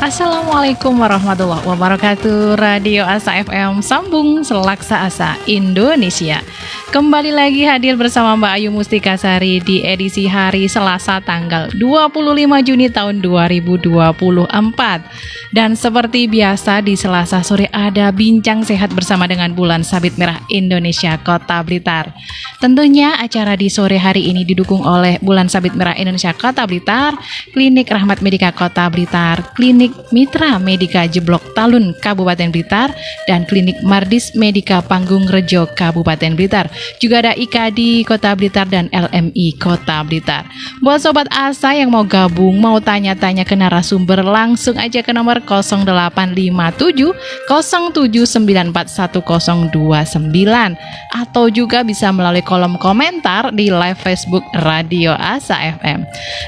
Assalamualaikum warahmatullahi wabarakatuh. Radio Asa FM sambung Selaksa Asa Indonesia. Kembali lagi hadir bersama Mbak Ayu Mustika Sari di edisi hari Selasa tanggal 25 Juni tahun 2024. Dan seperti biasa di Selasa sore ada bincang sehat bersama dengan Bulan Sabit Merah Indonesia Kota Blitar. Tentunya acara di sore hari ini didukung oleh Bulan Sabit Merah Indonesia Kota Blitar, Klinik Rahmat Medika Kota Blitar, Klinik Mitra Medika Jeblok Talun Kabupaten Blitar, dan Klinik Mardis Medika Panggung Rejo Kabupaten Blitar. Juga ada IKADI Kota Blitar dan LMI Kota Blitar. Buat Sobat Asa yang mau gabung, mau tanya-tanya ke narasumber, langsung aja ke nomor 0857 07941029, atau juga bisa melalui kolom komentar di live Facebook Radio Asa FM.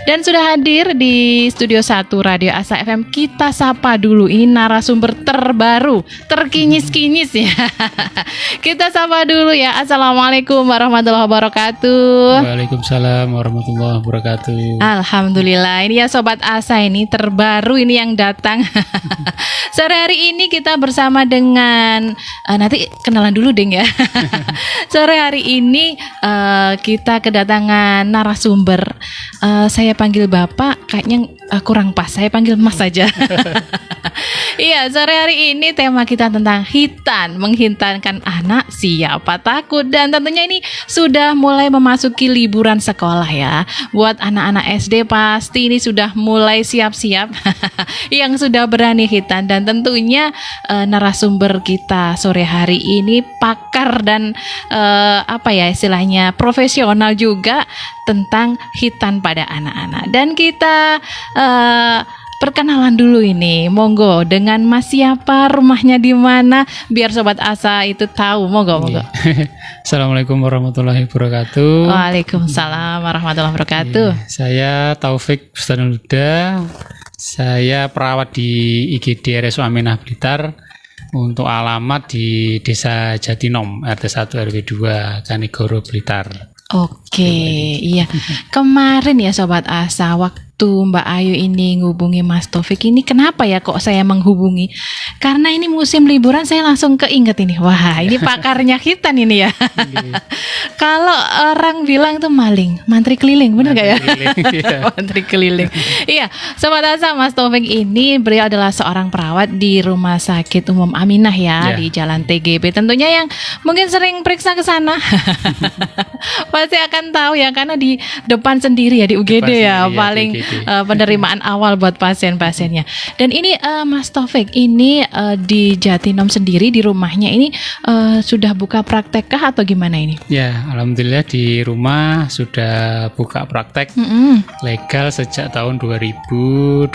Dan sudah hadir di Studio 1 Radio Asa FM, kita sapa dulu ini narasumber terbaru, terkinyis-kinyis ya. Kita sapa dulu ya. Assalamualaikum warahmatullahi wabarakatuh. Waalaikumsalam warahmatullahi wabarakatuh. Alhamdulillah, ini ya Sobat Asa, ini terbaru ini yang datang. Sore hari ini kita bersama dengan nanti kenalan dulu deng ya. Sore hari ini kita kedatangan narasumber. Saya panggil Bapak kayaknya kurang pas, saya panggil Mas saja. Iya, sore hari ini tema kita tentang hitan, menghitankan anak siapa takut. Dan tentunya ini sudah mulai memasuki liburan sekolah ya. Buat anak-anak SD pasti ini sudah mulai siap-siap yang sudah berani hitan. Dan tentunya narasumber kita sore hari ini pakar dan apa ya istilahnya profesional juga tentang hitan pada anak-anak. Dan kita perkenalan dulu ini, monggo dengan Mas siapa, rumahnya di mana, biar Sobat Asa itu tahu, monggo. Assalamualaikum warahmatullahi wabarakatuh. Waalaikumsalam warahmatullahi wabarakatuh. Saya Taufik Bustanul Huda, saya perawat di IGD RSU Aminah Blitar. Untuk alamat di Desa Jatinom, RT 1 RW 2, Canigoro Blitar. Oke, iya. Kemarin ya Sobat Asa, waktu Mbak Ayu ini ngubungi Mas Taufik ini, kenapa ya kok saya menghubungi? Karena ini musim liburan, saya langsung keinget ini. Wah, ini pakarnya hitan ini ya. Kalau orang bilang tuh maling, mantri keliling, bener gak ya? Mantri keliling. Iya, Sobat Asa, Mas Taufik ini beliau adalah seorang perawat di Rumah Sakit Umum Aminah ya, di Jalan TGB. Tentunya yang mungkin sering periksa ke sana pasti akan tahu ya, karena di depan sendiri ya di UGD ya, paling penerimaan awal buat pasien-pasiennya. Dan ini Mas Taufik ini di Jatinom sendiri di rumahnya ini sudah buka praktek kah atau gimana ini? Ya, alhamdulillah di rumah sudah buka praktek legal sejak tahun 2021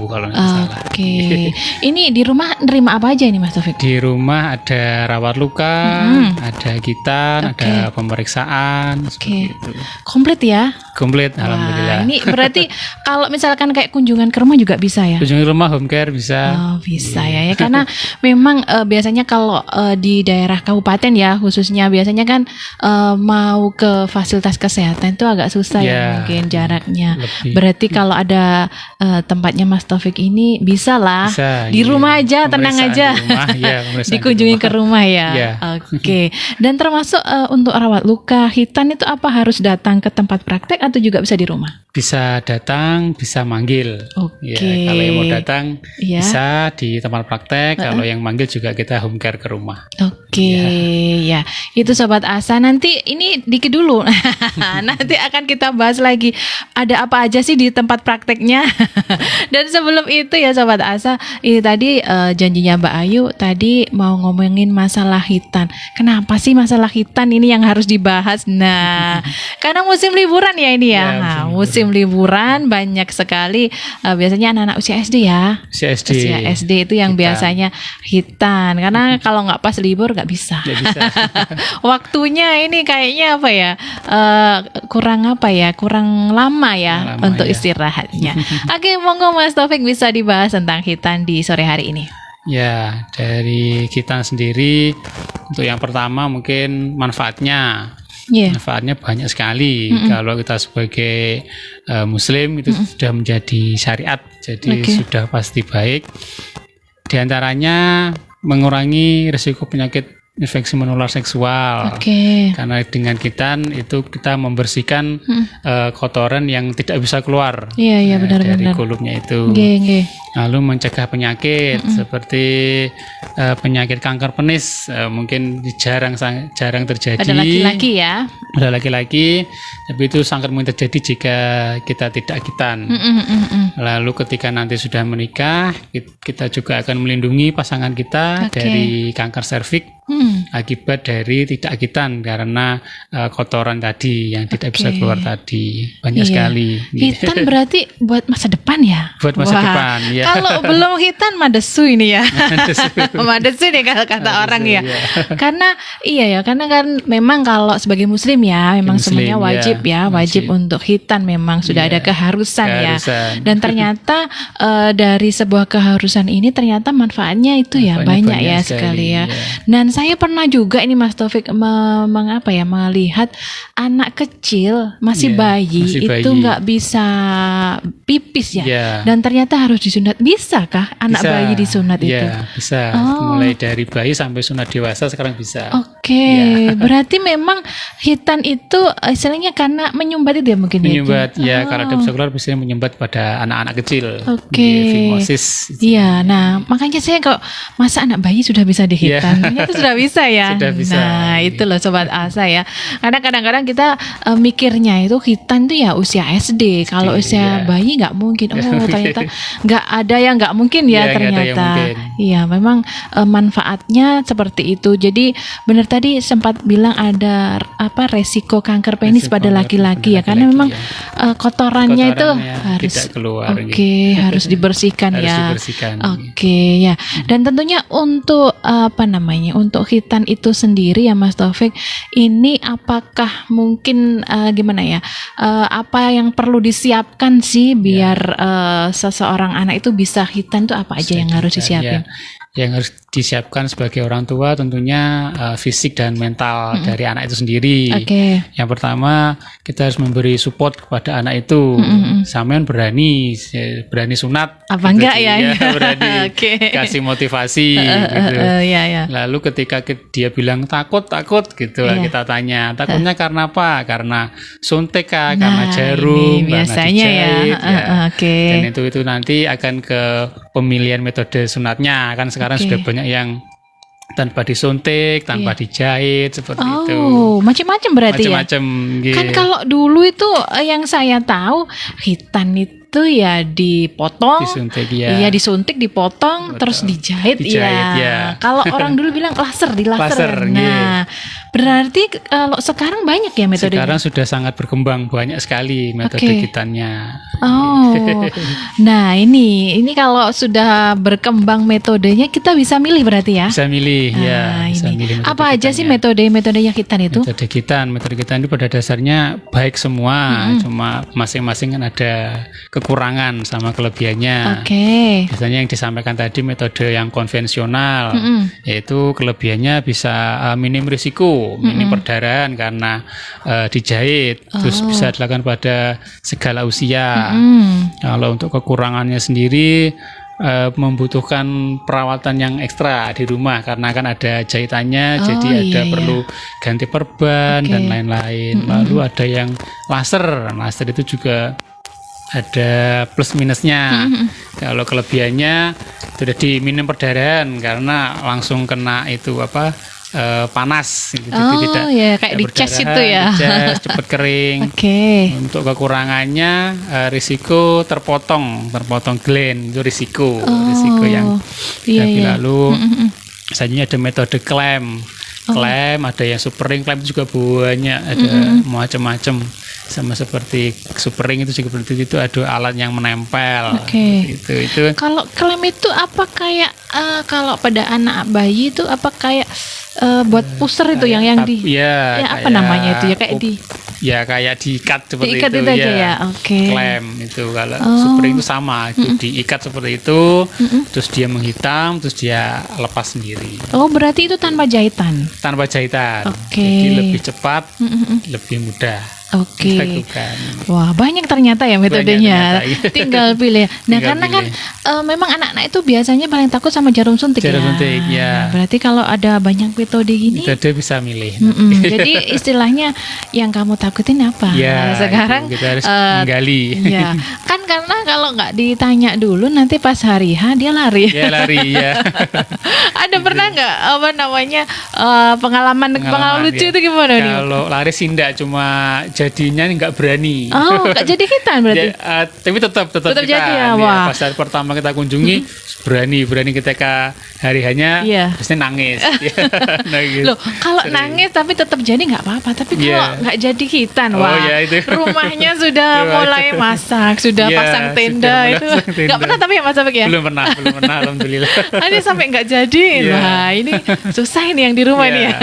kalau nggak salah. Oke. Ini di rumah nerima apa aja ini Mas Taufik? Di rumah ada rawat luka, ada gitan, ada pemeriksaan. Seperti itu. Komplit ya? Komplit, alhamdulillah. Ini berarti kalau misalkan kayak kunjungan ke rumah juga bisa ya? Kunjungan ke rumah, home care bisa. Oh, bisa ya. Karena memang biasanya kalau di daerah kabupaten ya khususnya biasanya kan mau ke fasilitas kesehatan itu agak susah ya mungkin jaraknya. Lebih. Berarti kalau ada tempatnya Mas Taufik ini bisa lah. Bisa, di rumah aja, tenang aja. Dikunjungi ke rumah ya. Oke. Dan termasuk untuk rawat luka hitan itu apa harus datang ke tempat praktek atau juga bisa di rumah? Bisa datang, bisa manggil. Ya, kalau yang mau datang bisa di tempat praktek. Kalau yang manggil juga kita home care ke rumah. Ya. Itu Sobat Asa. Nanti ini dikit dulu. Nanti akan kita bahas lagi ada apa aja sih di tempat prakteknya. Dan sebelum itu ya Sobat Asa, ini tadi janjinya Mbak Ayu tadi mau ngomongin masalah hitan. Kenapa sih masalah hitan ini yang harus dibahas? Nah, karena musim liburan ya ini ya. Musim liburan banyak sekali biasanya anak-anak usia SD ya. Usia SD itu yang hitan. Biasanya hitan. Karena kalau nggak pas libur nggak bisa. Waktunya ini kayaknya apa ya? Kurang lama ya untuk istirahatnya. Oke, monggo Mas Taufik bisa dibahas tentang hitan di sore hari ini. Ya, dari hitan sendiri untuk yang pertama mungkin manfaatnya. Iya. Manfaatnya banyak sekali. Kalau kita sebagai Muslim itu sudah menjadi syariat, jadi Oke. sudah pasti baik. Di antaranya mengurangi risiko penyakit infeksi menular seksual. Oke. Karena dengan khitan itu kita membersihkan kotoran yang tidak bisa keluar Iya, dari benar-benar. kulupnya itu. Nggih, nggih. Lalu mencegah penyakit seperti penyakit kanker penis, mungkin jarang terjadi Pada laki-laki ya. pada laki-laki, tapi itu sangat mungkin terjadi jika kita tidak khitan. Lalu ketika nanti sudah menikah, kita juga akan melindungi pasangan kita Oke. dari kanker serviks akibat dari tidak khitan karena kotoran tadi yang tidak bisa Oke. keluar tadi. Banyak Iya. sekali. Hitan berarti buat masa depan ya? Buat masa Wah, depan, ya. Kalau belum hitan madesu ini ya. Madesu nih kalau kata Madesu, orang ya. iya. Karena iya ya, karena kan memang kalau sebagai muslim ya, memang Muslim, semuanya wajib ya, ya, wajib wajib. untuk hitan memang sudah Iya. ada keharusan ya. Keharusan. Dan ternyata dari sebuah keharusan ini ternyata manfaatnya itu ya Manfaatnya banyak ya banyak sekali sekali, ya. ya. Dan saya pernah juga ini Mas Taufik melihat anak kecil masih Iya, bayi masih itu bayi. nggak bisa pipis ya. Iya. Dan ternyata harus disunat. Bisakah anak Bisa. bayi disunat itu? Iya, bisa. Oh. Mulai dari bayi sampai sunat dewasa sekarang bisa. Oke, Iya. berarti memang hitan itu istilahnya karena menyumbat itu ya mungkin Menyumbat, ya? ya, kalau ada bisa keluar biasanya menyumbat pada anak-anak kecil. Oke. Fimosis. Iya, nah makanya saya kok masa anak bayi sudah bisa dihitan, ternyata sudah bisa ya. Sudah bisa. Nah itu loh Sobat Asa ya. Karena kadang-kadang kita mikirnya itu hitan tuh ya usia SD. Kalau usia iya. bayi nggak mungkin. Oh ternyata nggak ada yang nggak mungkin ya Iya, nggak ada yang ternyata. mungkin. Iya memang manfaatnya seperti itu. Jadi benar tadi sempat bilang ada resiko kanker penis Resiko pada kanker laki-laki pada ya. Karena laki-laki, memang kotorannya itu Kotorannya harus tidak keluar, Oke, harus dibersihkan Harus ya. dibersihkan. Oke ya. Dan tentunya untuk untuk hitan itu sendiri ya Mas Taufik, ini apakah mungkin gimana ya? Apa yang perlu disiapkan sih biar seseorang anak itu bisa hitan tuh apa aja yang harus disiapin? Ya, yang harus disiapkan sebagai orang tua tentunya fisik dan mental dari anak itu sendiri. Oke. Yang pertama kita harus memberi support kepada anak itu. Sampean berani sunat. Apa gitu, enggak ya? berani Oke. kasih motivasi gitu. Ya ya. Lalu ketika dia bilang takut gitu, Iya. kita tanya takutnya karena apa? Karena suntik kah? Nah, Karena jarum? ini biasanya ya. dijahit, Oke. Dan itu nanti akan ke pemilihan metode sunatnya. Kan sekarang Oke. sudah banyak yang tanpa disuntik, tanpa dijahit seperti itu. Oh, macam-macam berarti ya. Macam-macam. gitu. Kan kalau dulu itu yang saya tahu hitan itu ya dipotong, Disuntik, ya. iya disuntik, dipotong, Betul. terus dijahit, Dijahit, ya. ya. Kalau orang dulu bilang laser, di laser. Laser, Nah, berarti kalau sekarang banyak ya metodenya. Sekarang sudah sangat berkembang, banyak sekali metode Oke. hitannya. Oh, nah ini kalau sudah berkembang metodenya kita bisa milih berarti ya. Bisa milih, ya. Nah, Bisa ini milih metode apa aja sih hitannya. metodenya hitan itu? Metode khitan itu pada dasarnya baik semua, cuma masing-masing kan ada kekurangan sama kelebihannya. Oke. Biasanya yang disampaikan tadi metode yang konvensional, yaitu kelebihannya bisa minim risiko, minim perdarahan karena dijahit, terus bisa dilakukan pada segala usia. Kalau untuk kekurangannya sendiri membutuhkan perawatan yang ekstra di rumah karena kan ada jahitannya, jadi ada iya. perlu ganti perban Oke. dan lain-lain. Lalu ada yang laser itu juga ada plus minusnya. Kalau kelebihannya sudah di minim perdarahan karena langsung kena itu panas gitu. Oh, tidak ya, kayak tidak dicas berdarahan, itu ya. dicas, cepat kering. Oke. Untuk kekurangannya risiko terpotong gland itu risiko yang iya, tapi iya. lalu selanjutnya ada metode klem, ada yang super ring, klem itu juga banyak, ada macam-macam. Sama seperti super ring itu juga seperti itu, ada alat yang menempel. Oke. Itu Kalau klem itu apa kayak kalau pada anak bayi itu apa kayak buat pusar itu yang di ya apa namanya itu ya kayak di Ya kayak diikat seperti Diikat itu, itu aja ya. Oke. Klem itu. Kalau supering itu sama, itu diikat seperti itu, terus dia menghitam, terus dia lepas sendiri Oh, berarti itu tanpa jahitan. tanpa jahitan. Oke. Jadi lebih cepat, lebih mudah. Oke. Dilakukan. Wah, banyak ternyata ya metodenya. Banyak ternyata, iya. Tinggal pilih. Nah, Tinggal karena kan pilih. memang anak-anak itu biasanya paling takut sama jarum suntik Jarum ya. suntik, ya. Berarti kalau ada banyak metode gini, Dia bisa milih. jadi istilahnya yang kamu takutin apa? Ya, Nah, sekarang itu kita harus menggali. ya, kan karena kalau nggak ditanya dulu nanti pas hari H dia lari. Ya lari ya. Ada pernah nggak apa namanya pengalaman lucu ya. itu gimana nih? Kalau lari sih enggak, cuma jadinya nggak berani. Oh, nggak jadi hitan berarti. Tapi tetap Tetap kita. jadi ya, wah. Pas hari pertama kita kunjungi berani ketika hari hanya Iya. biasanya nangis. Nah, gitu. Loh, kalau Sering. nangis tapi tetap jadi nggak apa-apa. Tapi kalau Iya. nggak jadi hitan, Oh, wah, iya, itu. rumahnya sudah Iya, mulai masak, sudah Iya, pasang sudah tenda mulai itu. pasang tenda. Nggak pernah tapi ya Mas Taufik ya. belum pernah alhamdulillah. Ini sampai nggak jadi. Iya. Wah, ini susah ini yang di rumah Iya, nih ya.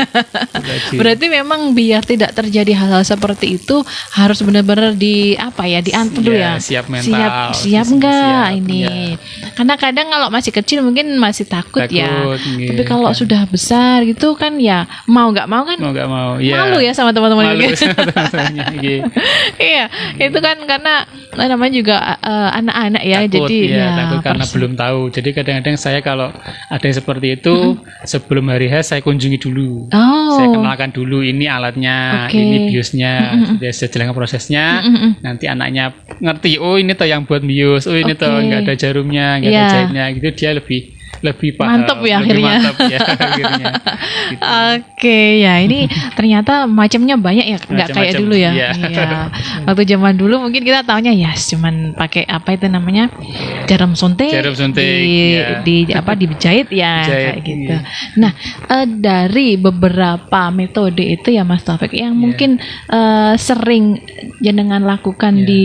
jadi. Berarti memang biar tidak terjadi hal-hal seperti itu harus benar-benar diatur dulu Iya, ya. siap mental, Siap fisik enggak siap, ini. iya. Karena kadang kalau masih kecil mungkin masih takut ya. Takut, iya, Tapi kalau kan. sudah besar gitu kan ya mau nggak mau kan Mau nggak mau, iya. malu ya sama teman-teman Malu ini. sama teman-temannya, iya. Iya, itu kan karena namanya juga anak-anak ya. Takut, jadi ya, ya takut karena belum tahu. Jadi kadang-kadang saya kalau ada yang seperti itu, sebelum hari H saya kunjungi dulu. Oh. Saya kenalkan dulu ini alatnya, Oke. ini biusnya, saya jelaskan prosesnya. Nanti anaknya ngerti, oh ini toh yang buat bius, oh ini Oke. toh nggak ada jarumnya, nggak ada Iya. jahitnya, gitu dia lebih paham, Mantap ya lebih akhirnya. mantap ya akhirnya. Gitu. Oke, ya ini ternyata macamnya banyak ya, nggak kayak Macam-macam, dulu ya. iya. Iya. Waktu zaman dulu mungkin kita taunya ya cuman pakai apa itu namanya jarum suntik, Jarum suntik, iya. dijahit ya Dijahit, kayak gitu. iya. Nah, dari beberapa metode itu ya Mas Taufik yang Iya. mungkin sering jenengan lakukan Iya. di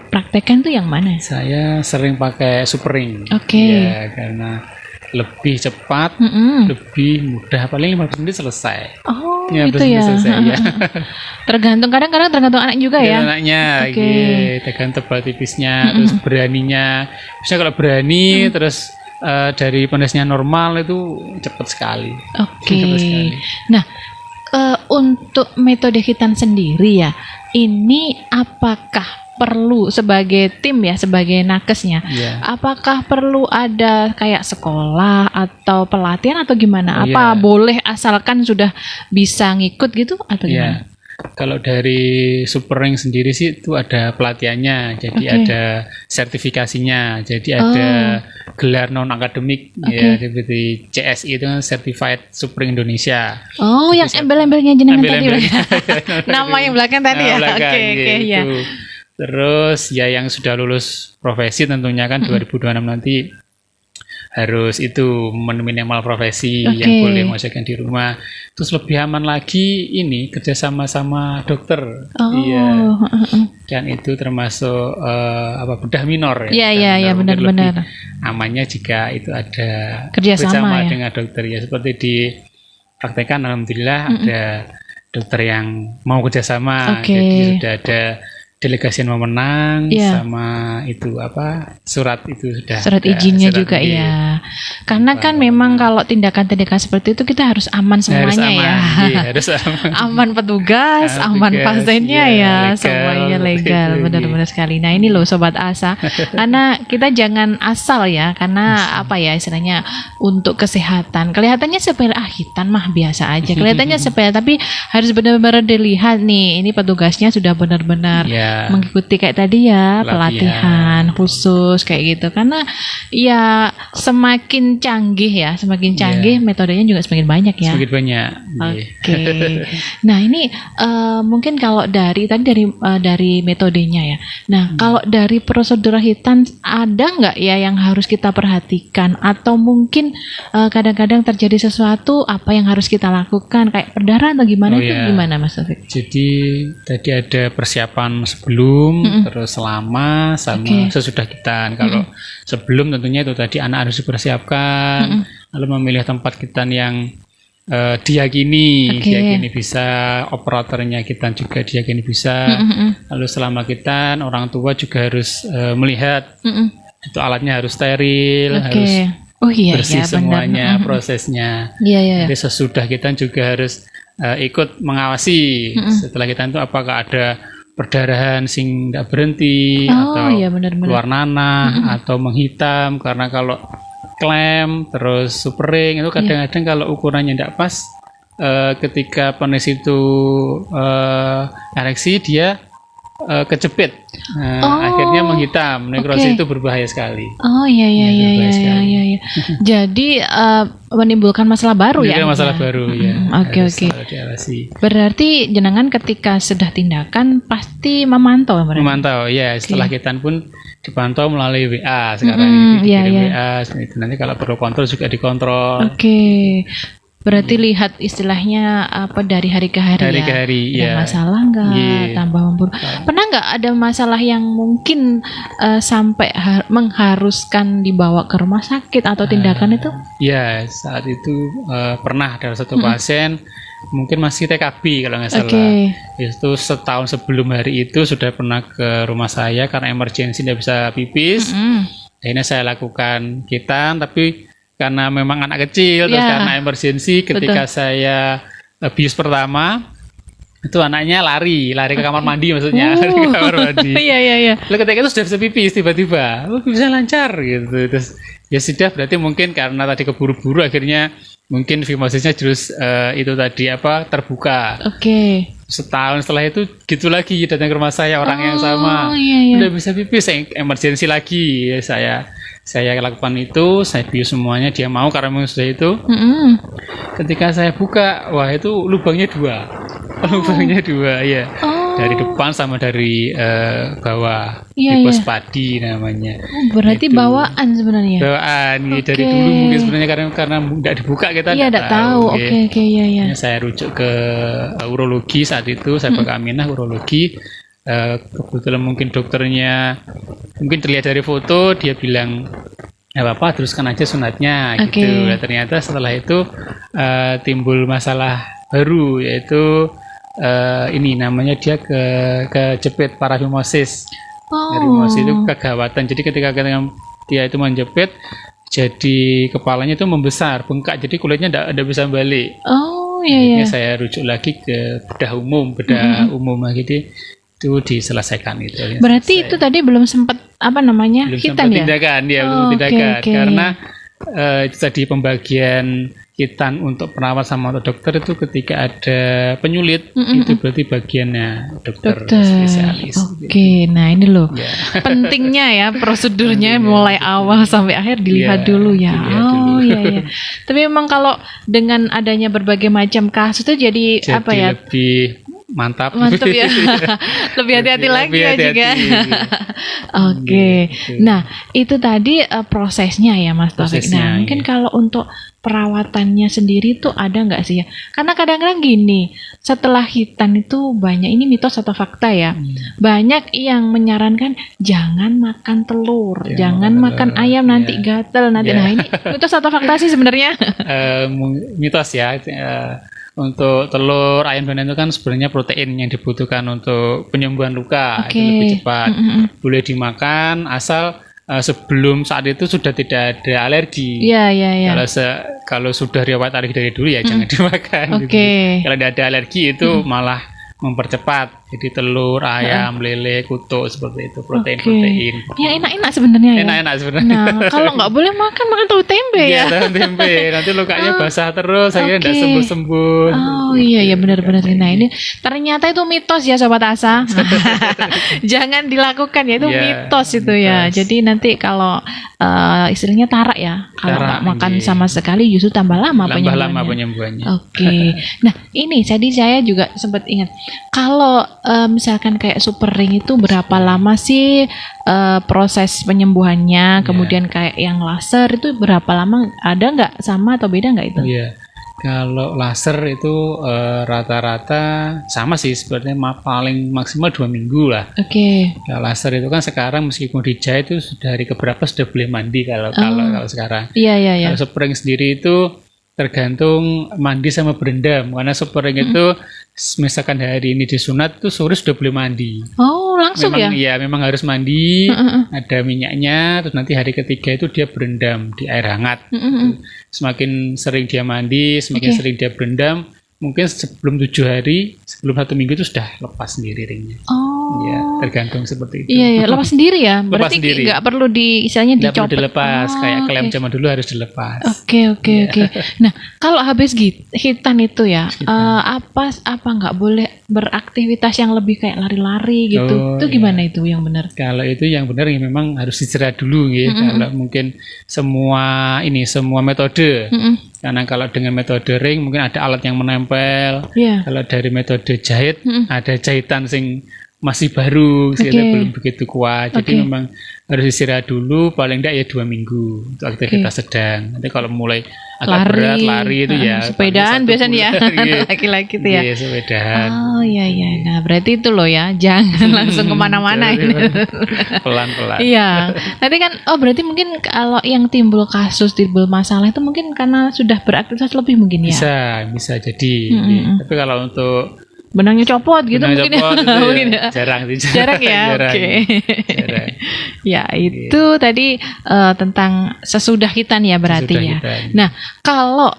praktekan tuh yang mana? Saya sering pakai supering. Oke. Ya, karena lebih cepat, Mm-mm. lebih mudah, paling 15 menit selesai. Oh, Ya, gitu 15 menit ya. selesai, ya. Kadang-kadang tergantung anak juga ya. Anaknya, Oke. tergantung tebal tipisnya, terus beraninya. Misalnya kalau berani, terus dari pondasinya normal itu cepat sekali. Oke. Cepat sekali. Nah, untuk metode hitan sendiri ya, ini apakah perlu sebagai tim ya, sebagai nakesnya? Iya. Apakah perlu ada kayak sekolah atau pelatihan atau gimana? Oh, Apa iya. boleh asalkan sudah bisa ngikut gitu atau gimana? Ya, kalau dari Supering sendiri sih itu ada pelatihannya, jadi Oke. ada sertifikasinya, jadi ada gelar non akademik ya, seperti CSI itu kan Certified Supering Indonesia. Oh, yang embel-embelnya jenengan tadi. Embel-embelnya. Nama yang belakang tadi ya. Nah, belakang, Oke, ya. gitu. Terus ya yang sudah lulus profesi tentunya kan 2026 nanti harus itu minimal profesi Oke. yang boleh mengajarkan di rumah. Terus lebih aman lagi ini kerjasama sama dokter. Oh, Iya. Dan itu termasuk bedah minor Iya, ya. iya, iya, Mungkin benar-benar. lebih amannya jika itu ada Kerjasama ya. dengan dokter ya. Seperti di praktekan alhamdulillah ada dokter yang mau kerjasama. Oke. Jadi sudah ada delegasi yang memenang Iya. sama itu surat itu sudah Surat ada, izinnya surat juga izin. ya. Karena kan memang kalau tindakan-tindakan seperti itu kita harus aman Harus semuanya aman, ya. iya, harus aman. Aman petugas, aman Petugas, pasiennya iya, ya, legal, semuanya legal, iya. benar-benar sekali. Nah ini loh Sobat Asa, karena kita jangan asal ya, karena apa ya istilahnya untuk kesehatan. Kelihatannya sepele, hitan mah biasa aja. Kelihatannya sepele, tapi harus benar-benar dilihat nih, ini petugasnya sudah benar-benar Ya, mengikuti kayak tadi ya pelatihan Pelatihan. khusus kayak gitu, karena ya semakin Iya. canggih metodenya juga semakin banyak ya. semakin banyak. Oke. Nah, ini mungkin kalau dari metodenya ya. Nah, kalau dari prosedur hitan ada nggak ya yang harus kita perhatikan atau mungkin kadang-kadang terjadi sesuatu apa yang harus kita lakukan kayak perdarahan atau gimana Oh, itu iya. gimana Mas Taufik? Jadi tadi ada persiapan sebelum, terus selama, sama Oke. sesudah hitan. Kalau sebelum tentunya itu tadi anak harus dipersiapkan, lalu memilih tempat hitan yang diyakini, Oke. diyakini bisa, operatornya kita juga diyakini bisa. Lalu selama kita orang tua juga harus melihat Mm-mm. itu alatnya harus steril, Oke. harus Oh iya bersih ya benar. semuanya prosesnya. Iya iya. Jadi sesudah kita juga harus ikut mengawasi setelah kita itu apakah ada perdarahan sing tidak berhenti Oh atau iya benar-benar. keluar nanah atau menghitam, karena kalau klem terus supering itu kadang-kadang kalau ukurannya tidak pas ketika penis itu ereksi dia kejepit. Akhirnya menghitam. Nekrosis oke. itu berbahaya sekali. Oh iya iya iya berbahaya iya sekali. iya iya. Jadi menimbulkan masalah baru Ini ya. kan masalah akhirnya. baru ya. Oke Harus oke. selalu diawasi. Berarti jenengan ketika sudah tindakan pasti memantau berarti. Memantau ya, setelah kita pun dipantau melalui WA sekarang Mm-mm, ini iya, dikirim iya. WA, nanti kalau perlu kontrol juga dikontrol. Oke. Berarti lihat istilahnya apa dari hari ke hari Hari ya. ke hari, Ada ya. masalah nggak? Iya. Tambah memburuk. Pernah nggak ada masalah yang mungkin sampai mengharuskan dibawa ke rumah sakit atau tindakan itu? Ya, saat itu pernah ada satu pasien mungkin masih TKB kalau nggak salah. Oke. Itu setahun sebelum hari itu sudah pernah ke rumah saya karena emergensi tidak bisa pipis. Mm. Akhirnya saya lakukan kitan, tapi karena memang anak kecil, terus Ya. karena emergensi ketika saya bius pertama itu anaknya lari ke kamar mandi maksudnya, lari ke kamar mandi. Iya iya iya. Lalu ketika itu sudah bisa pipis tiba-tiba, bisa lancar gitu. Terus ya sudah, berarti mungkin karena tadi keburu-buru akhirnya mungkin fimosisnya terus itu tadi terbuka. Oke. Setahun setelah itu gitu lagi datang ke rumah saya orang yang sama. iya, iya. Udah bisa pipis, emergensi lagi. Ya, saya lakukan itu, saya bius semuanya, dia mau karena memang sudah itu. Mm-mm. Ketika saya buka, wah itu lubangnya 2. Lubangnya 2 ya. Oh. Dari depan sama dari bawah. Iya, Tipe iya. padi namanya. Berarti Itu. bawaan sebenarnya. Bawaan ya, dari Oke. dulu mungkin sebenarnya karena tidak dibuka kita Iya, tidak tidak tahu. ya. Oke, iya iya. Akhirnya saya rujuk ke urologi saat itu, saya ke Aminah urologi. Kebetulan mungkin dokternya mungkin terlihat dari foto, dia bilang nggak apa-apa, teruskan aja sunatnya Oke. gitu. Nah, ternyata setelah itu timbul masalah baru, yaitu ini namanya dia kejepit parafimosis. Parafimosis itu kegawatan. Jadi ketika dia itu menjepit, jadi kepalanya itu membesar, bengkak, jadi kulitnya tidak bisa balik. Oh iya iya. Akhirnya saya rujuk lagi ke bedah umum lagi itu diselesaikan itu. Berarti itu tadi belum sempat apa namanya? belum Hitan sempat ya? tindakan, ya belum Oh, tindakan oke. karena itu tadi pembagian hitan untuk perawat sama untuk dokter itu ketika ada penyulit itu berarti bagiannya dokter spesialis. Oke, nah ini loh Ya. pentingnya ya prosedurnya mulai awal sampai akhir dilihat Ya, dulu ya. dilihat Oh dulu. iya iya. Tapi memang kalau dengan adanya berbagai macam kasus itu jadi apa Jadi ya? lebih mantap. Mantap ya. Lebih hati-hati lagi Lebih ya hati-hati, juga. iya. Oke. Gitu. Nah, itu tadi prosesnya ya Mas Taufik. Prosesnya, Nah, mungkin iya. kalau untuk perawatannya sendiri tuh ada nggak sih ya? Karena kadang-kadang gini, setelah hitan itu banyak, ini mitos atau fakta ya, banyak yang menyarankan jangan makan telur, jangan makan telur, ayam nanti iya. gatel nanti. Iya. Nah, ini mitos atau fakta sih sebenarnya? Mitos ya. Untuk telur, ayam dan itu kan sebenarnya protein yang dibutuhkan untuk penyembuhan luka, Oke. itu lebih cepat. Mm-mm. Boleh dimakan asal sebelum saat itu sudah tidak ada alergi. Iya, iya, iya. Kalau sudah riwayat alergi dari dulu ya jangan dimakan. Oke. Gitu. Kalau tidak ada alergi itu malah mempercepat. Jadi telur, ayam, lele, kutuk seperti itu, protein-protein. Yang enak-enak sebenarnya ya. Enak-enak sebenarnya. Nah, kalau nggak boleh makan tahu tempe ya. Iya, tahu tempe. Nanti lukanya basah terus, akhirnya tidak Oke. sembuh-sembuh. Oh iya ya benar-benar. Nah ini ternyata itu mitos ya Sobat Asa. Jangan dilakukan ya, itu Iya, mitos itu ya. mitos. Jadi nanti kalau istilahnya tarak ya, kalau Tarak, nggak makan iya. sama sekali justru tambah lama Tambah penyembuhannya. lama penyembuhannya. Oke. Nah ini tadi saya juga sempat ingat, kalau misalkan kayak super ring itu berapa lama sih proses penyembuhannya? Kemudian kayak yang laser itu berapa lama? Ada nggak sama atau beda nggak itu? Iya. Kalau laser itu rata-rata sama sih sebenarnya, paling maksimal 2 minggu lah. Oke. Kalau laser itu kan sekarang meskipun dijahit itu sudah hari keberapa sudah boleh mandi kalau sekarang. Iya iya iya. Kalau spring sendiri itu tergantung mandi sama berendam. Karena spring itu misalkan hari ini disunat tuh sore sudah boleh mandi. Oh, langsung Memang ya? memang harus mandi, ada minyaknya, terus nanti hari ketiga itu dia berendam di air hangat. Semakin sering dia mandi, semakin Oke. sering dia berendam, mungkin sebelum 7 hari, sebelum 1 minggu itu sudah lepas sendiri ringnya. Oh. Ya, tergantung seperti itu. Iya, iya, lepas sendiri ya. Berarti sendiri. nggak perlu istilahnya Nggak perlu dicopot. dilepas, kayak Oh, klaim oke. zaman dulu harus dilepas. Oke, oke, oke. Nah, kalau habis hitan itu ya, apa nggak boleh beraktivitas yang lebih kayak lari-lari gitu? Oh, Itu gimana itu yang benar? Kalau itu yang benar ya memang harus istirahat dulu ya. Kalau mungkin semua metode. Karena kalau dengan metode ring mungkin ada alat yang menempel. Iya. Kalau dari metode jahit ada jahitan sing masih baru, sehingga belum begitu kuat. Jadi memang harus istirahat dulu, paling enggak ya 2 minggu untuk aktivitas sedang. Nanti kalau mulai agak berat lari itu ya sepedaan paling 1 biasanya ya. bulan. Iya. Laki-laki itu ya. Iya, sepedaan. Oh iya iya. Nah berarti itu loh ya, jangan langsung kemana-mana ini. Pelan-pelan. Iya. Nanti kan, berarti mungkin kalau yang timbul masalah itu mungkin karena sudah beraktivitas lebih mungkin ya. Bisa jadi. Tapi kalau untuk Benangnya copot gitu benang mungkin copot ya. itu Mungkin ya. jarang sih. Jarang ya. Jarang. Oke. Jarang. Ya itu tadi tentang sesudah hitan ya berarti Sesudah ya. hitan. Nah kalau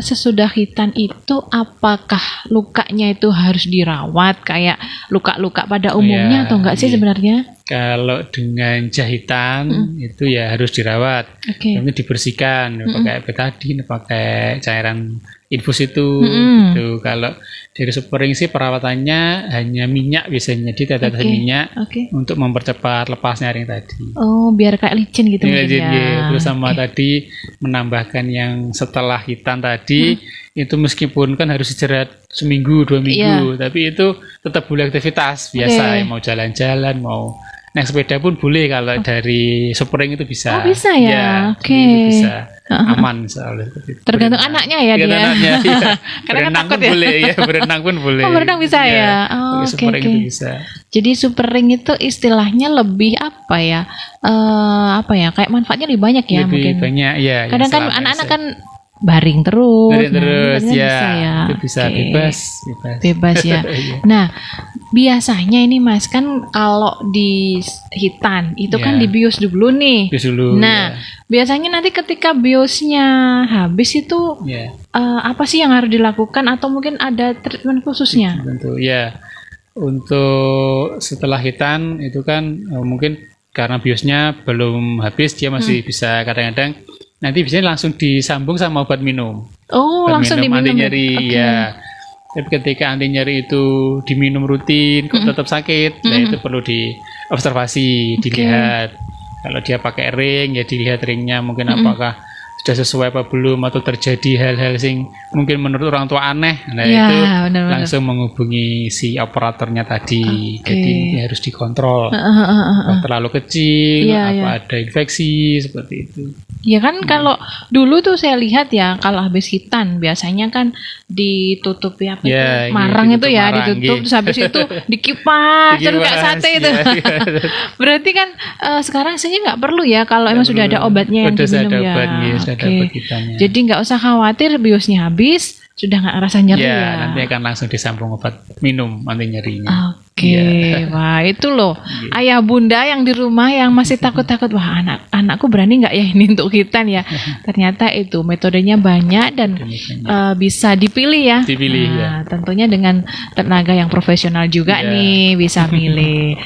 sesudah hitan itu apakah lukanya itu harus dirawat kayak luka-luka pada umumnya Ya, atau enggak sih iya. sebenarnya? Kalau dengan jahitan itu ya harus dirawat. Oke. Nanti dibersihkan, pakai betadine, pakai cairan infus itu. Gitu. Kalau dari spring sih perawatannya hanya minyak biasanya, ditetes Oke. minyak Oke. untuk mempercepat lepasnya ring tadi. Oh biar kayak licin gitu Iya, mungkin ya. terus sama tadi menambahkan yang setelah hitan tadi itu meskipun kan harus istirahat seminggu 2 minggu, tapi itu tetap boleh aktivitas biasa, Oke. mau jalan-jalan, mau naik sepeda pun boleh kalau dari spring itu Oh, bisa. bisa ya? Oke. jadi itu bisa aman soalnya. Tergantung anaknya ya dia. Tergantung anaknya, iya. Karena kan Berenang takut pun ya. boleh ya, berenang pun boleh. Oh, berenang bisa Iya, ya? Oh, pakai oke, spring oke. itu bisa. Jadi super ring itu istilahnya lebih apa ya? Kayak manfaatnya lebih banyak ya Lebih mungkin. banyak ya. yang Kadang kan selama anak-anak saya- kan baring terus. Baring Nah, terus ini ya, bisa ya. itu bisa Oke. bebas. Bebas ya. Iya. Nah, biasanya ini Mas kan kalau di hitan itu kan Ya. dibius dulu nih. Bius dulu. Nah, biasanya nanti ketika biusnya habis itu ya. apa sih yang harus dilakukan atau mungkin ada treatment khususnya? Tentu ya. Untuk setelah hitan itu kan mungkin karena biosnya belum habis, dia masih bisa kadang-kadang nanti biasanya langsung disambung sama obat minum. Oh, Obat langsung minum anti diminum. nyeri Oke. ya. Tapi ketika anti nyeri itu diminum rutin kok tetap sakit, nah itu perlu diobservasi, dilihat. Kalau dia pakai ring ya dilihat ringnya mungkin apakah sudah sesuai apa belum, atau terjadi hal-hal sing mungkin menurut orang tua aneh. Nah Ya, itu benar-benar. langsung menghubungi si operatornya tadi. Oke. Jadi ini harus dikontrol. Apa terlalu kecil, Iya, apa iya. ada infeksi seperti itu. Ya kan kalau dulu tuh saya lihat ya kalau habis hitan biasanya kan ditutup ya apa Ya, itu iya, marang itu ditutup ya marang, ditutup iya. terus habis itu dikipas terus kayak Dikipas, sate itu. iya, iya. Berarti kan sekarang saya nggak perlu ya kalau emang sudah ada obatnya yang Sudah diminum ada ya. obatnya, sudah ada Oke. obat hitannya. Jadi nggak usah khawatir biosnya habis sudah nggak ngerasa nyeri Ya, ya. nanti akan langsung disambung obat minum anti nyerinya. Oke, wah itu loh ayah bunda yang di rumah yang masih takut-takut wah anakku berani nggak ya ini untuk hitan ya. Ternyata itu metodenya banyak dan bisa dipilih ya. Dipilih, Nah, tentunya dengan tenaga yang profesional juga Ya. nih bisa milih.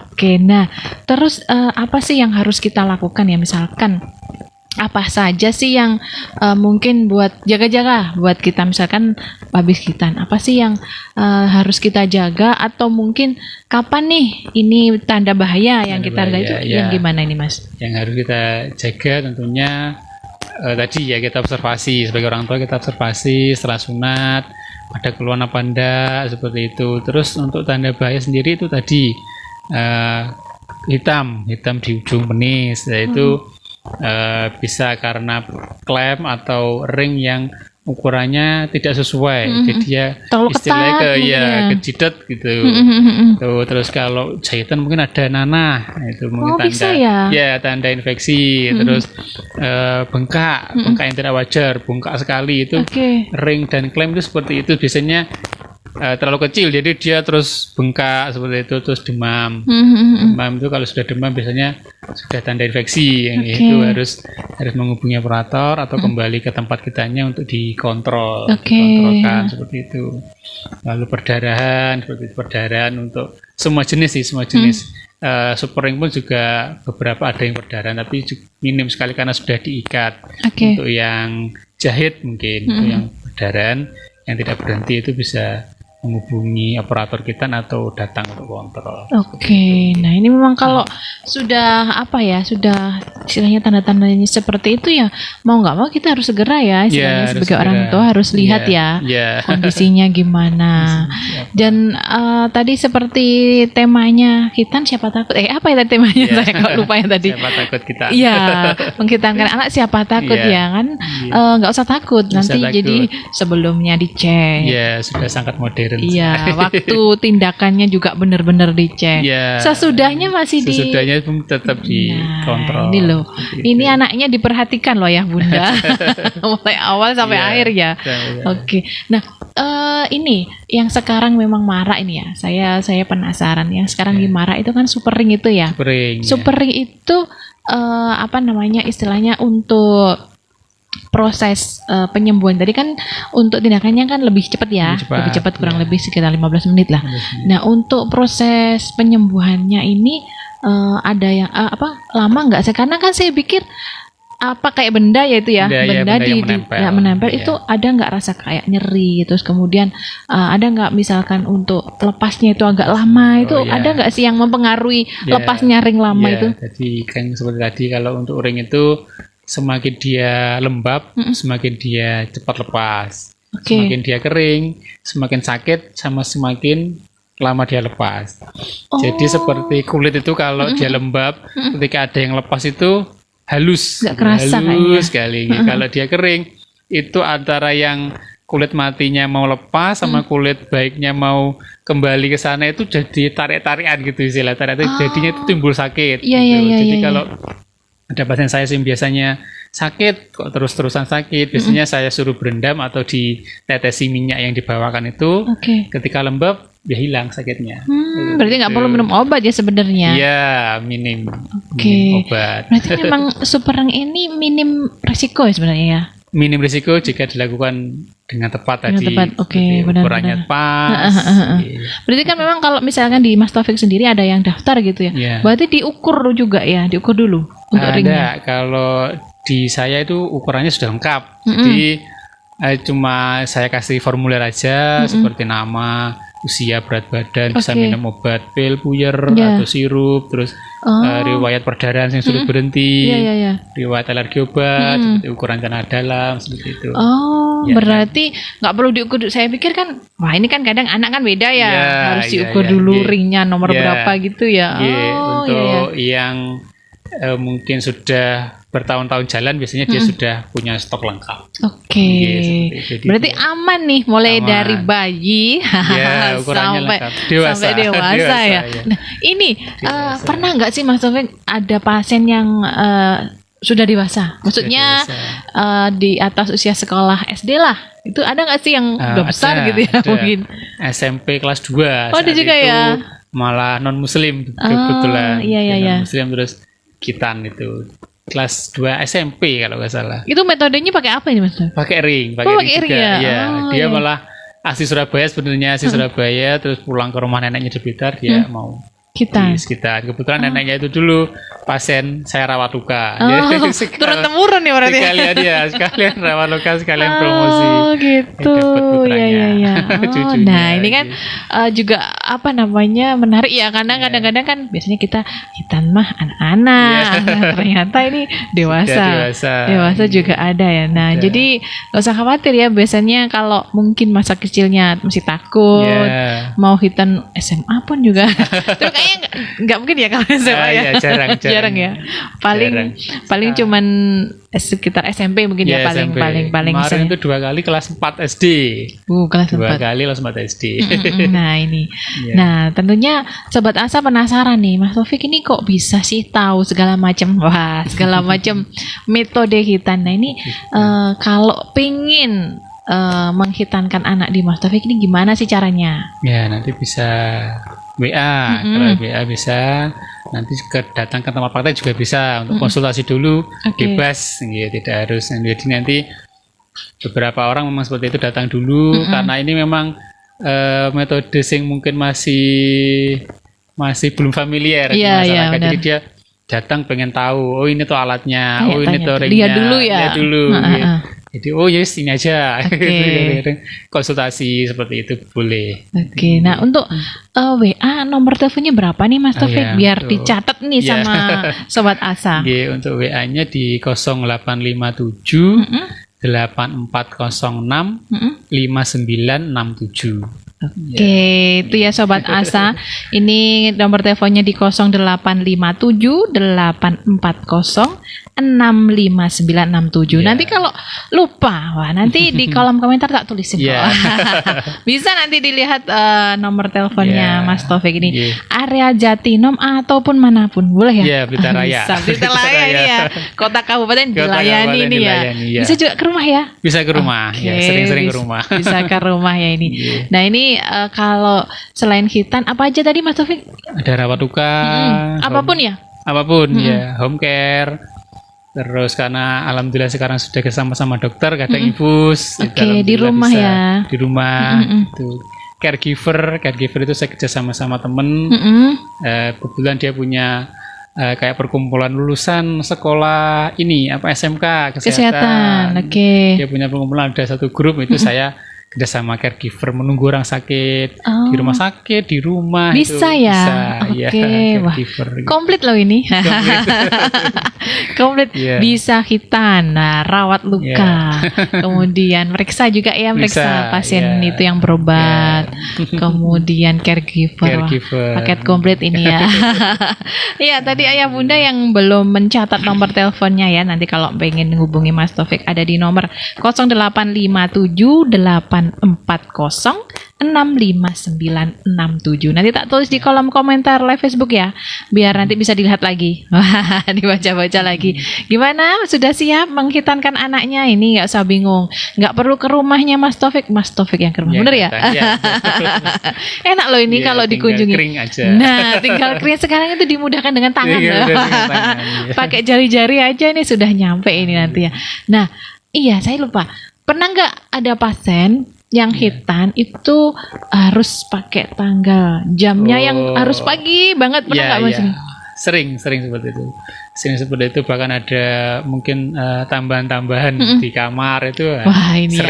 Oke, nah terus apa sih yang harus kita lakukan ya misalkan? Apa saja sih yang mungkin buat jaga-jaga buat kita misalkan habis hitan apa sih yang harus kita jaga atau mungkin kapan nih ini tanda bahaya yang Tanda kita bahaya, itu ya. yang gimana ini Mas? Yang harus kita jaga tentunya tadi ya kita observasi sebagai orang tua, kita observasi setelah sunat ada keluhan apa enggak seperti itu. Terus untuk tanda bahaya sendiri itu tadi hitam di ujung penis, yaitu bisa karena klem atau ring yang ukurannya tidak sesuai, jadi ya Terlalu istilahnya ketat mungkin ya. kejidat gitu. Tuh, terus kalau jahitan mungkin ada nanah, itu mungkin Oh, bisa tanda ya? tanda infeksi. Terus bengkak yang tidak wajar, bengkak sekali itu Oke. ring dan klem itu seperti itu biasanya terlalu kecil, jadi dia terus bengkak seperti itu, terus demam. Demam itu kalau sudah demam biasanya sudah tanda infeksi, yang Oke. itu harus menghubungi operator atau kembali ke tempat kitanya untuk dikontrol, Oke. dikontrolkan seperti itu. Lalu perdarahan, seperti itu, perdarahan untuk semua jenis sih, semua jenis. Supering pun juga beberapa ada yang perdarahan, tapi minim sekali karena sudah diikat. Oke. Untuk yang jahit mungkin, untuk yang perdarahan yang tidak berhenti itu bisa menghubungi operator kita atau datang untuk kontrol. Oke, nah ini memang kalau sudah apa ya, sudah istilahnya tanda-tandanya seperti itu ya, mau nggak mau kita harus segera ya, istilahnya harus sebagai segera. orang tua harus lihat ya kondisinya gimana. Dan tadi seperti temanya hitan siapa takut? Apa ya tadi temanya? Saya kok lupa ya tadi. Siapa takut kita? Iya, menghitankan anak siapa takut ya kan? Nggak usah takut, Nggak nanti usah jadi sebelumnya dicek. Iya, sudah sangat modern. Iya, waktu tindakannya juga benar-benar dicek. Iya. Sesudahnya masih Sesudahnya pun tetap dikontrol. Ini loh, Seperti ini itu. anaknya diperhatikan loh ya Bunda, mulai awal sampai Iya, akhir ya. iya. Oke, nah ini yang sekarang memang marak ini ya. Saya penasaran yang sekarang di marak itu kan super ring itu ya. Spring, ya. Super ring itu apa namanya istilahnya untuk proses penyembuhan tadi kan untuk tindakannya kan lebih cepat ya, lebih cepat kurang lebih sekitar 15 menit lah. Nah untuk proses penyembuhannya ini ada yang lama nggak sih? Karena kan saya pikir apa kayak benda ya itu ya, benda yang menempel. menempel Iya. itu ada nggak rasa kayak nyeri, terus kemudian ada nggak misalkan untuk lepasnya itu agak lama itu iya. ada nggak sih yang mempengaruhi Iya. lepasnya ring lama Iya, itu? Jadi kan seperti tadi kalau untuk ring itu semakin dia lembab, semakin dia cepat lepas. Oke. Semakin dia kering, semakin sakit, sama semakin lama dia lepas. Jadi seperti kulit itu kalau dia lembab, ketika ada yang lepas itu halus, Nggak kerasa kayaknya. halus sekali. Kalau dia kering, itu antara yang kulit matinya mau lepas sama kulit baiknya mau kembali ke sana itu jadi tarik-tarikan gitu istilah jadinya itu timbul sakit. Iya, gitu. iya, iya, Jadi iya. kalau ada pasien saya yang biasanya sakit kok terus-terusan sakit, biasanya saya suruh berendam atau ditetesi minyak yang dibawakan itu. Oke. Ketika lembab ya hilang sakitnya. Berarti nggak perlu minum obat ya sebenarnya. Iya, minim Oke. obat. Berarti memang super ring ini minim risiko ya sebenarnya ya. Minim risiko jika dilakukan dengan tepat Dengan tadi. tepat, oke, Seperti benar-benar. ukurannya pas. Iya. Berarti kan memang kalau misalkan di Mas Taufik sendiri ada yang daftar gitu ya. Iya. Berarti diukur juga ya, diukur dulu untuk ringnya. Ada, kalau di saya itu ukurannya sudah lengkap. Jadi cuma saya kasih formulir aja seperti nama, usia, berat badan, bisa Oke. minum obat pil, puyer Iya. atau sirup, terus riwayat perdarahan yang sudah berhenti, Iya, iya, iya. riwayat alergi obat, seperti ukuran celana dalam seperti itu. Oh, Ya, berarti nggak perlu diukur. Saya pikir kan, wah ini kan kadang anak kan beda ya, Ya, harus ya, diukur ya, dulu ya. ringnya nomor Ya. berapa gitu ya. Iya, Oh, untuk iya, iya. yang mungkin sudah bertahun-tahun jalan biasanya dia sudah punya stok lengkap. Oke, Iya, seperti itu. Jadi berarti dia- aman nih mulai Aman. dari bayi Ya, ukurannya sampai lengkap. Dewasa. sampai dewasa, Dewasa, ya. ya. Nah, ini pernah nggak sih Mas Taufik ada pasien yang sudah dewasa? Maksudnya di atas usia sekolah SD lah. Itu ada nggak sih yang udah besar Ada, gitu ya ada. mungkin? SMP kelas 2. Oh, ada saat juga itu ya? Malah non muslim kebetulan. iya, iya, Dia iya. non-muslim terus kitan itu. Kelas 2 SMP kalau nggak salah. Itu metodenya pakai apa ini Mas Taufik? Pakai ring, Oh, pakai ring juga. ya? Iya, Oh, dia iya. malah asli Surabaya sebenarnya, asli Surabaya terus pulang ke rumah neneknya di Blitar, dia mau Kita. di sekitar. Kebetulan neneknya itu dulu pasien saya rawat luka. Oh, Jadi turun temurun ya berarti. sekalian dia, sekalian rawat luka, sekalian promosi. Oh gitu, Dapat putranya. ya ya ya. Oh, Cucunya, nah ini kan gitu. juga apa namanya menarik ya karena kadang-kadang kan biasanya kita hitam mah anak-anak, nah, ternyata ini dewasa, dewasa. juga ada ya. Nah Ada. jadi nggak usah khawatir ya. Biasanya kalau mungkin masa kecilnya masih takut, Ya. mau hitam SMA pun juga. Terus kayak kayaknya nggak mungkin ya kalau SMA ya. Iya, jarang Ya. Paling cuman sekitar SMP mungkin ya paling SMP. paling Kemarin sering. itu 2 kali kelas 4 SD. Kelas 2 4. kali kelas 4 SD. Nah ini, Iya. nah tentunya Sobat Asa penasaran nih, Mas Taufik ini kok bisa sih tahu segala macam, segala macam metode hitan. Nah ini kalau pingin menghitankan anak di Mas Taufik ini gimana sih caranya? Ya, nanti bisa WA. Kalau WA bisa, nanti datang ke tempat praktek juga bisa untuk konsultasi dulu, Oke. bebas, ya, tidak harus. Jadi nanti beberapa orang memang seperti itu datang dulu karena ini memang metode sing mungkin masih belum familiar di Iya, iya, masyarakat. benar. Jadi dia datang pengen tahu, oh ini tuh alatnya, Tanya, oh ini tanya. tuh ringnya, Lihat dulu ya. lihat dulu. Gitu. Jadi oh yes ini aja. Oke. Konsultasi seperti itu boleh. Oke, nah untuk WA nomor teleponnya berapa nih Mas Taufik? ya, Biar untuk- dicatat nih ya. sama Sobat Asa. Oke, untuk WA-nya di 0857 Mm-mm. 8406 Mm-mm. 5967. Oke, itu ya Sobat Asa. Ini nomor teleponnya di 0857 840 65967. Iya. Nanti kalau lupa, nanti di kolom komentar tak tulisin Iya. kok. Bisa nanti dilihat nomor teleponnya Iya. Mas Taufik ini. Iya. Area Jatinom ataupun manapun, boleh ya? Iya, Blitar Raya. Bisa, Blitar Raya Blitar ini Raya. ya. Kota kabupaten Kota dilayani kabupaten ini ya. dilayani, ya. Bisa juga ke rumah ya. Bisa ke rumah, Oke, ya sering-sering ke rumah. Bisa ke rumah ya ini. Iya. Nah ini kalau selain hitan apa aja tadi Mas Taufik? Ada rawat duka, Apapun ya? apapun ya, home care. Terus karena alhamdulillah sekarang sudah sama-sama dokter, kadang infus. Oke, itu alhamdulillah di rumah bisa. ya. Di rumah. Itu caregiver itu saya kerja sama temen. Kebetulan dia punya kayak perkumpulan lulusan sekolah ini SMK Kesehatan. Oke. Dia punya perkumpulan, ada satu grup itu saya kerja sama caregiver menunggu orang sakit Oh. di rumah sakit, di rumah Bisa itu ya? bisa. Oke, Ya, wah. caregiver. Komplit loh ini. Komplit. Iya. Bisa hitan, nah, rawat luka. Kemudian meriksa juga ya, meriksa Meriksa, pasien iya. itu yang berobat. Kemudian caregiver. Wah, Caregiver. paket komplit ini ya. Iya, tadi ayah bunda yang belum mencatat nomor teleponnya ya. Nanti kalau pengen hubungi Mas Taufik ada di nomor 0857 840 65967. Nanti tak tulis di kolom komentar live Facebook ya, biar nanti bisa dilihat lagi. Wah, dibaca-baca lagi. Gimana? Sudah siap menghitankan anaknya? Ini nggak usah bingung, nggak perlu ke rumahnya Mas Taufik yang ke rumah. Bener ya? Iya. Enak loh ini Iya, kalau tinggal dikunjungi. kering aja. Nah, tinggal kering sekarang itu dimudahkan dengan tangan Iya, loh. udah dengan tangan, iya. Pakai jari-jari aja ini sudah nyampe ini nanti ya. Nah, iya saya lupa. Pernah nggak ada pasien yang hitan itu harus pakai tanggal jamnya yang Oh. harus pagi banget, pernah Iya, nggak Mas? iya. Sering seperti itu. Sering seperti itu, bahkan ada mungkin tambahan-tambahan di kamar itu. Wah, ini ya.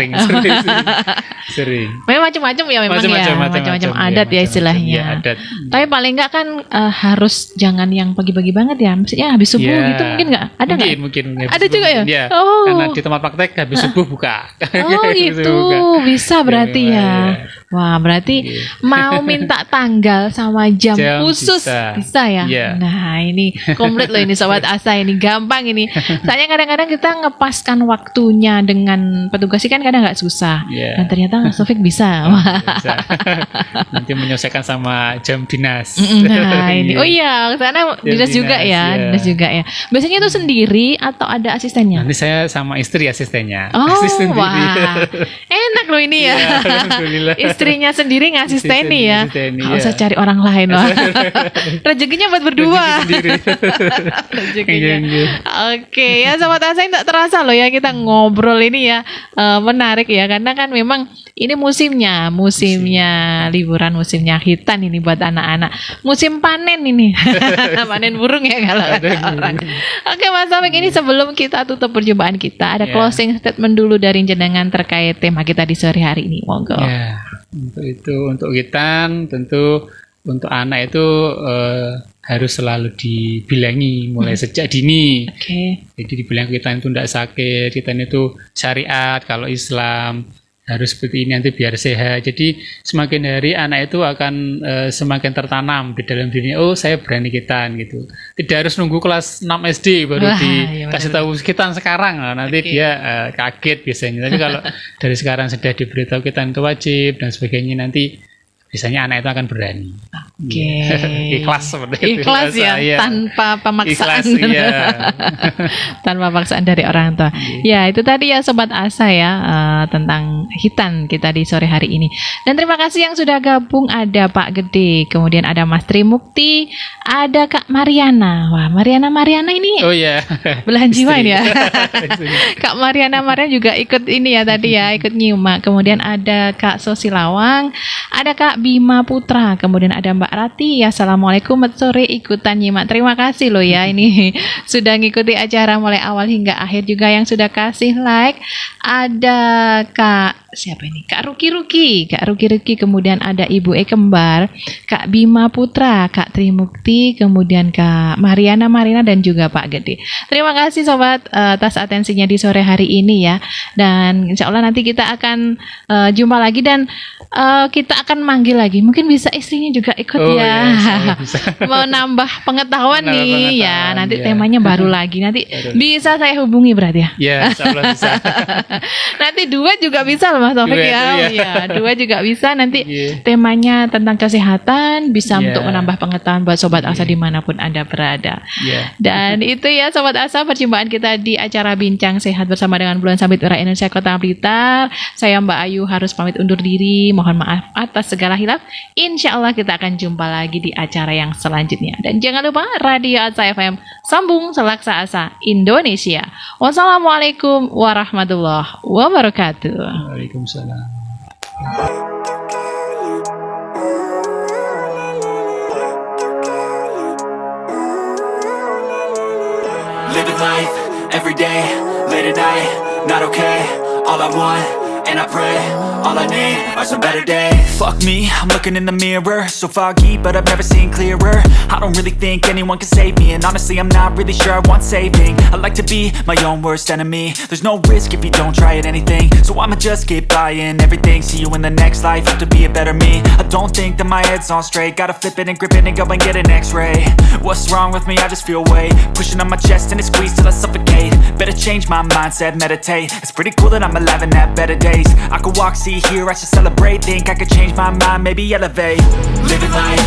sering. Memang macam-macam ya memang macam-macam adat ya istilahnya. Ya, adat. Tapi paling nggak kan harus jangan yang pagi-pagi banget ya. Maksudnya habis subuh Ya, gitu mungkin nggak? Ada nggak? mungkin Ada juga ya? Ya, Oh. karena di tempat praktek habis subuh buka. Oh Habis gitu, subuh buka. bisa berarti memang, ya. iya. Wah, berarti mau minta tanggal sama jam, Jam khusus bisa. ya. Iya. Nah, ini komplit loh ini Sobat Asa, ini gampang ini. Soalnya kadang-kadang kita ngepaskan waktunya dengan petugas kan kadang nggak susah. Iya. Dan ternyata Mas Taufik bisa. Wah. Bisa. Nanti menyesuaikan sama jam dinas. Nah, ini. Oh iya, karena Jam dinas juga dinas, ya, ya. dinas juga ya. Biasanya itu sendiri atau ada asistennya? Nanti saya sama istri asistennya. Oh, Asisten diri. wah. Enak loh ini ya. Iya, alhamdulillah. Istrinya sendiri ngasisteni ya. Ngasisteni, Nggak iya. usah cari orang lain loh. Rezekinya buat berdua. Sendiri. Rezekinya. Iya. Oke ya Sobat Asa, tidak terasa loh ya kita ngobrol ini ya, menarik ya, karena kan memang ini musimnya liburan, musimnya hitan ini buat anak-anak, musim panen ini. Panen burung ya kalau kata orang. Oke Mas Taufik, ini sebelum kita tutup perjumpaan kita ada Ya. closing statement dulu dari jenengan terkait tema kita di sore hari ini, monggo. Ya, untuk kita tentu untuk anak itu harus selalu dibilangi mulai sejak dini. Oke. Jadi dibilang kita itu tidak sakit, kita itu syariat kalau Islam. harus seperti ini nanti biar sehat. Jadi semakin hari anak itu akan semakin tertanam di dalam dirinya. Oh, saya berani hitan gitu. Tidak harus nunggu kelas 6 SD baru Wah, iya dikasih tahu hitan sekarang. Nah, nanti dia kaget biasanya. Tapi kalau dari sekarang sudah diberitahu hitan itu wajib dan sebagainya, nanti biasanya anak itu akan berani. Oke. Ikhlas seperti itu. Ikhlas ya, Iya. tanpa pemaksaan. Ikhlas, iya. Tanpa paksaan dari orang tua. Ya, itu tadi ya Sobat Asa ya, tentang hitan kita di sore hari ini. Dan terima kasih yang sudah gabung, ada Pak Gede, kemudian ada Mas Trimukti, ada Kak Mariana. Wah, Mariana ini Oh iya. belahan jiwa ini ya. Istri. Kak Mariana juga ikut ini ya tadi ya, ikut nyimak. Kemudian ada Kak Sosilawang, ada Kak Bima Putra, kemudian ada Mbak Rati. Assalamualaikum, sore ikutan nyimak. Terima kasih loh ya, ini sudah ngikuti acara mulai awal hingga akhir, juga yang sudah kasih like. Ada Kak siapa ini? Kak Ruki, kemudian ada Ibu Kembar, Kak Bima Putra, Kak Trimukti, kemudian Kak Mariana dan juga Pak Gede. Terima kasih Sobat atas atensinya di sore hari ini ya. Dan insya Allah nanti kita akan jumpa lagi, dan kita akan manggil lagi. Mungkin bisa istrinya juga ikut ya. Bisa. Mau nambah pengetahuan nih ya. Nanti ya. temanya baru lagi. Nanti bisa saya hubungi berarti ya. Ya, insya Allah bisa. Nanti dua juga bisa loh Mas Taufik Duet, ya. iya. Iya, dua juga bisa. Nanti Iya. temanya tentang kesehatan, bisa Iya. untuk menambah pengetahuan buat Sobat Asa dimanapun Anda berada. Ya. Dan itu ya Sobat Asa, perjumpaan kita di acara Bincang Sehat bersama dengan Bulan Sabit Ura Indonesia Kota Blitar. Saya Mbak Ayu harus pamit undur diri. Mohon maaf atas segala hilaf. Insya Allah kita akan jumpa lagi di acara yang selanjutnya. Dan jangan lupa Radio Asa FM, sambung selaksa asa Indonesia. Wassalamualaikum warahmatullahi wabarakatuh. Waalaikumsalam. Living life, every day, late at night, not okay. All I want, and I pray, all I need are some better days. Fuck me, I'm looking in the mirror, so foggy, but I've never seen clearer. I don't really think anyone can save me, and honestly I'm not really sure I want saving. I like to be my own worst enemy. There's no risk if you don't try at anything, so I'ma just keep buying everything. See you in the next life, have to be a better me. I don't think that my head's on straight, gotta flip it and grip it and go and get an x-ray. What's wrong with me? I just feel weight pushing on my chest and it squeezes till I suffocate. Better change my mindset, meditate. It's pretty cool that I'm alive and have better days. I could walk, see, hear, I should celebrate. Think I could change my mind, maybe elevate. Living life,